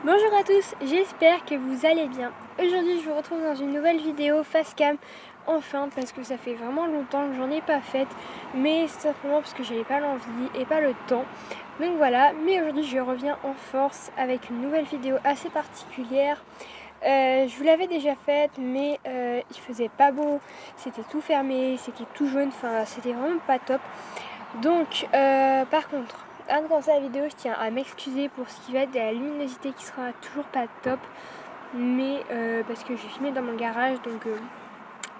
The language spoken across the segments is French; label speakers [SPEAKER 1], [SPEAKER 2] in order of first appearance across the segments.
[SPEAKER 1] Bonjour à tous, j'espère que vous allez bien. Aujourd'hui je vous retrouve dans une nouvelle vidéo face cam, enfin parce que ça fait vraiment longtemps que j'en ai pas faite, mais c'est simplement parce que j'avais pas l'envie et pas le temps. Donc voilà, mais aujourd'hui je reviens en force avec une nouvelle vidéo assez particulière. Je vous l'avais déjà faite, mais il faisait pas beau, c'était tout fermé, c'était tout jaune, enfin c'était vraiment pas top. Donc par contre, avant de commencer la vidéo, je tiens à m'excuser pour ce qui va être de la luminosité qui sera toujours pas top, mais parce que j'ai filmé dans mon garage, donc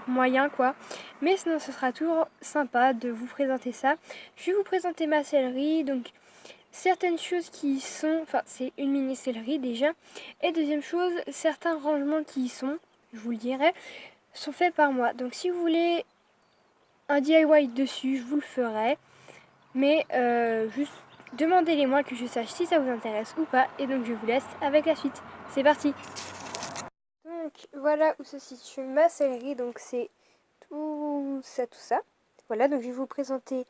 [SPEAKER 1] moyen quoi. Mais sinon ce sera toujours sympa de vous présenter ça. Je vais vous présenter ma sellerie, donc certaines choses qui y sont, enfin c'est une mini sellerie déjà, et deuxième chose, certains rangements qui y sont, je vous le dirai, sont faits par moi. Donc si vous voulez un DIY dessus, je vous le ferai. Mais juste demandez-les moi que je sache si ça vous intéresse ou pas. Et donc je vous laisse avec la suite. C'est parti. Donc voilà où se situe ma sellerie. Donc c'est tout ça, tout ça. Voilà, donc je vais vous présenter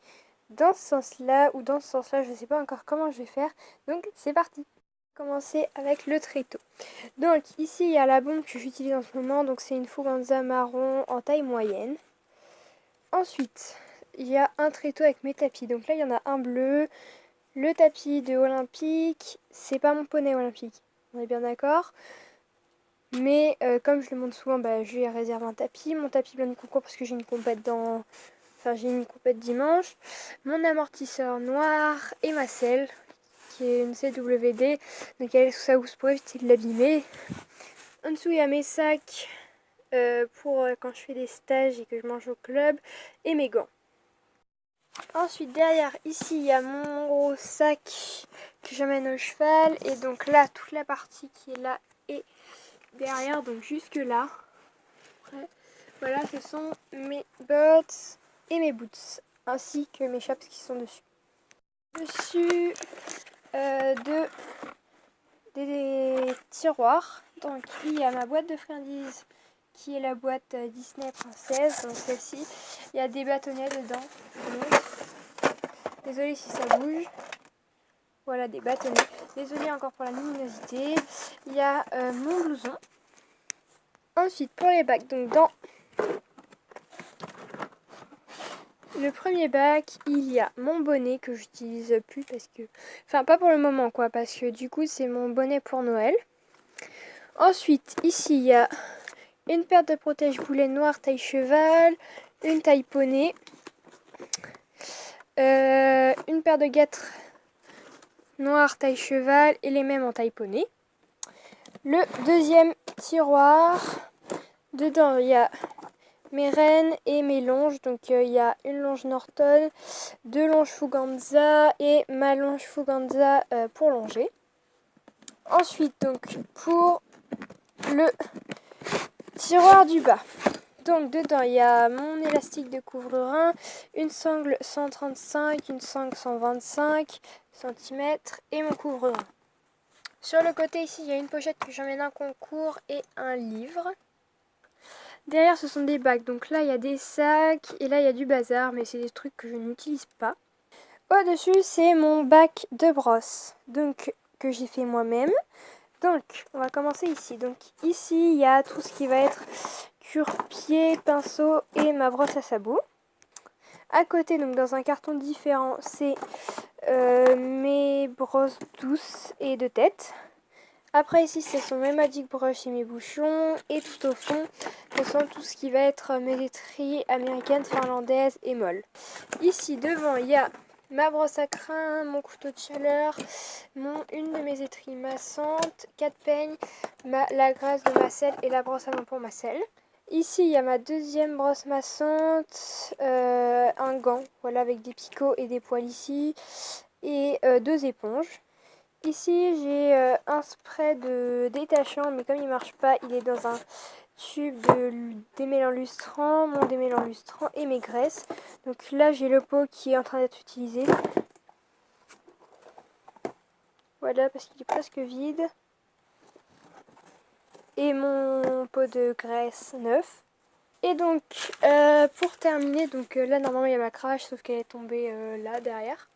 [SPEAKER 1] dans ce sens-là ou dans ce sens-là. Je ne sais pas encore comment je vais faire. Donc c'est parti. Commencer avec le tréteau. Donc ici il y a la bombe que j'utilise en ce moment. Donc c'est une Fuganza marron en taille moyenne. Ensuite, il y a un tréteau avec mes tapis. Donc là, il y en a un bleu. Le tapis de Olympique, c'est pas mon poney Olympique. On est bien d'accord. Mais comme je le montre souvent, je lui ai réservé un tapis. Mon tapis blanc de concours parce que j'ai une compète dans... Enfin, j'ai une compète dimanche. Mon amortisseur noir et ma selle, qui est une CWD. Donc elle est sous sa housse pour éviter de l'abîmer. En dessous, il y a mes sacs pour quand je fais des stages et que je mange au club. Et mes gants. Ensuite derrière ici il y a mon gros sac que j'amène au cheval et donc là toute la partie qui est là et derrière donc jusque là. Après, voilà, ce sont mes bottes et mes boots ainsi que mes chaps qui sont dessus. Dessus des tiroirs, donc il y a ma boîte de friandises qui est la boîte Disney Princesse, donc celle-ci. Il y a des bâtonnets dedans, je vous montre. Désolée si ça bouge. Voilà, des bâtonnets. Désolée encore pour la luminosité. Il y a mon blouson. Ensuite, pour les bacs, donc dans le premier bac, il y a mon bonnet que j'utilise plus parce que... Enfin, pas pour le moment, quoi, parce que du coup, c'est mon bonnet pour Noël. Ensuite, ici, il y a une paire de protège-boulets noirs taille cheval, une taille poney, une paire de guêtres noires taille cheval et les mêmes en taille poney. Le deuxième tiroir, dedans il y a mes rennes et mes longes. Donc il y a une longe Norton, deux longes Fuganza et ma longe Fuganza pour longer. Ensuite donc pour le tiroir du bas. Donc dedans il y a mon élastique de couvre-rein, une sangle 135, une sangle 125 cm et mon couvre-rein. Sur le côté ici il y a une pochette que j'emmène un concours et un livre. Derrière ce sont des bacs, donc là il y a des sacs et là il y a du bazar, mais c'est des trucs que je n'utilise pas. Au-dessus c'est mon bac de brosse, donc que j'ai fait moi-même. Donc on va commencer ici. Donc ici il y a tout ce qui va être cure-pied, pinceau et ma brosse à sabot. À côté, donc dans un carton différent, c'est mes brosses douces et de tête. Après ici, ce sont mes Magic Brush et mes bouchons. Et tout au fond, ce sont tout ce qui va être mes étries américaines, finlandaises et molles. Ici, devant, il y a ma brosse à crin, mon couteau de chaleur, une de mes étries massantes, 4 peignes, la graisse de ma selle et la brosse à dents pour ma selle. Ici, il y a ma deuxième brosse massante, un gant, voilà, avec des picots et des poils ici, et deux éponges. Ici, j'ai un spray de détachant, mais comme il ne marche pas, il est dans un tube de démêlant lustrant, mon démêlant lustrant et mes graisses. Donc là, j'ai le pot qui est en train d'être utilisé. Voilà, parce qu'il est presque vide. Et mon pot de graisse neuf. Et donc, pour terminer, donc là, normalement, il y a ma cravache, sauf qu'elle est tombée là, derrière.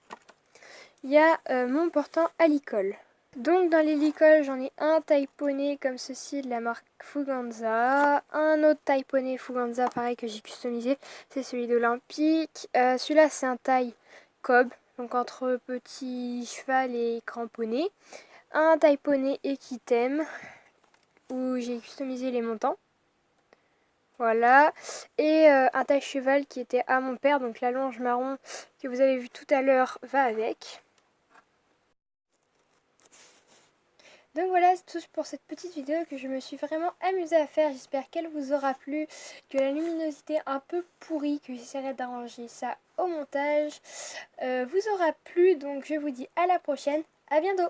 [SPEAKER 1] Il y a mon portant à l'icole. Donc dans les licoles, j'en ai un taille poney comme ceci de la marque Fuganza. Un autre taille poney Fuganza pareil que j'ai customisé, c'est celui d'Olympique. Celui-là c'est un taille cob, donc entre petit cheval et cramponné. Un taille poney Equitem où j'ai customisé les montants. Voilà. Et un taille cheval qui était à mon père, donc la longe marron que vous avez vu tout à l'heure va avec. Donc voilà, c'est tout pour cette petite vidéo que je me suis vraiment amusée à faire. J'espère qu'elle vous aura plu, que la luminosité un peu pourrie, que j'essaierai d'arranger ça au montage, vous aura plu. Donc je vous dis à la prochaine, à bientôt.